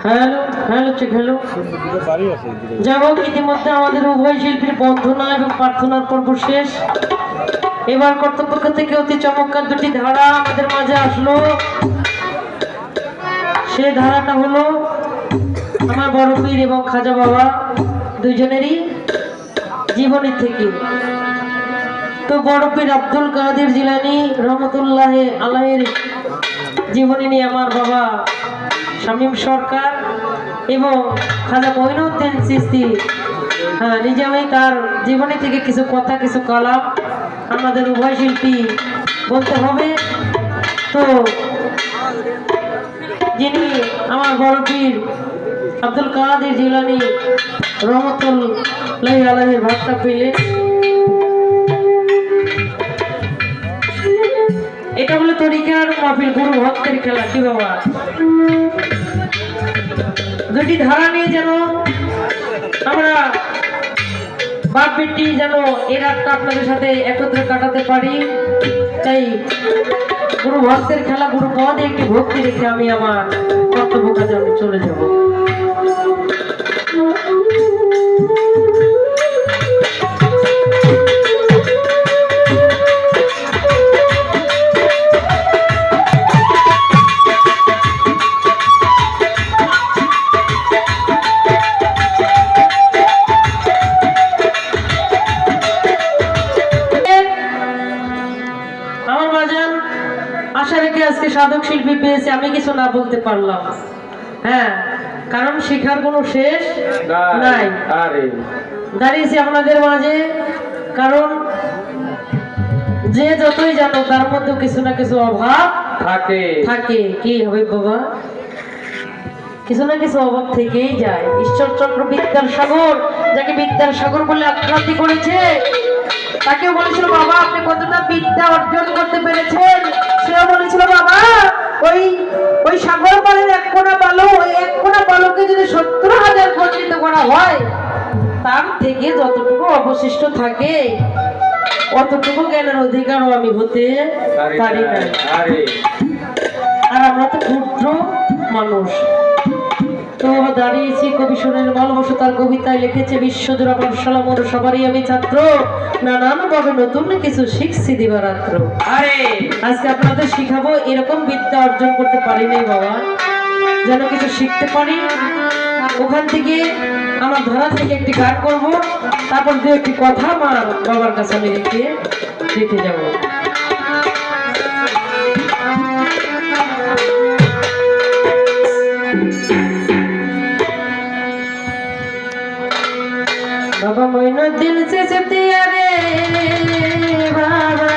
Hello hello check hello. যাই হোক, ইতিমধ্যে আমাদের উভয় শিল্পীর বন্ধনা এবং প্রার্থনার পর্ব শেষ। এবার কর্তৃপক্ষ থেকে অতি চমৎকার দুটি ধারা আমাদের মাঝে আসলো। সে ধারাটা হলো আমার বড় পীর এবং খাজা বাবা দুইজনেরই জীবনী থেকে। তো বড় পীর আব্দুল কাদের জিলানী রহমতুল্লাহ আলাইহির জীবনী নিয়ে আমার বাবা শামীম সরকার এবং খাজা মঈনুদ্দিন চিশতি নিজে আমি তার জীবনী থেকে কিছু কথা কিছু কালাম আমাদের উভয় শিল্পী বলতে হবে। তো যিনি আমার বড় পীর আব্দুল কাদের জিলানী রহমতুল্লাহ আলাইহির ভাবটা পেলেন। এটা হলো তরিকার মাহফিল, গুরু ভক্তের খেলা। কি বাবা, দুটি ধারা নিয়ে যেন আমরা বাপ বেটি যেন এর রাতটা আপনাদের সাথে একত্রে কাটাতে পারি, তাই গুরু ভক্তের খেলা, গুরু পদে একটি ভক্তি রেখে আমি আমার কর্তব্য কাজে আমি চলে যাব। আশা রেখে আজকে সাধক শিল্পী পেয়েছে, আমি কিছু না বলতে পারলাম। হ্যাঁ, কারণ শেখার কোনো শেষ নাই। দাঁড়িয়েছি আপনাদের মাঝে, কারণ যে যতই জানো তার মধ্যে কিছু না কিছু অভাব থাকে থাকে কি হবে বাবা, কিছু না কিছু অভাব থেকেই যায়। ঈশ্বরচন্দ্র বিদ্যার সাগর, যাকে বিদ্যার সাগর বলে আখ্যাতি করেছে, তাকেও বলেছিল বাবা আপনি কতটা বিদ্যা অর্জন করতে পেরেছেন। সেও বলেছিল বাবা ওই ওই সাগর পাড়ের এক কোনা বালু, ওই এক কোনা বালুকে যদি 70,000 খণ্ডিত করা হয়, তার থেকে যতটুকু অবশিষ্ট থাকে অতটুকু জ্ঞানের অধিকারও আমি হতে পারি না। আর আমরা তো ক্ষুদ্র মানুষ। তো দাঁড়িয়েছি কবি সুরের ভালোবাসা, তার কবিতায় লিখেছে বিশ্বজোড়া পাঠশালা মোর সবারই আমি ছাত্র, নানান ভাবে নতুন কিছু শিখছি দিবারাত্র। আরে আজকে আপনাদের শিখাবো, এরকম বিদ্যা অর্জন করতে পারি নাই বাবা, যেন কিছু শিখতে পারি। ওখান থেকে আমার ধারা থেকে একটি গান করব, তারপর দু একটি কথা আমার বাবার কাছে আমি রেখে যাবো। বাবা মঈনুদ্দিন চিশতি রে বাবা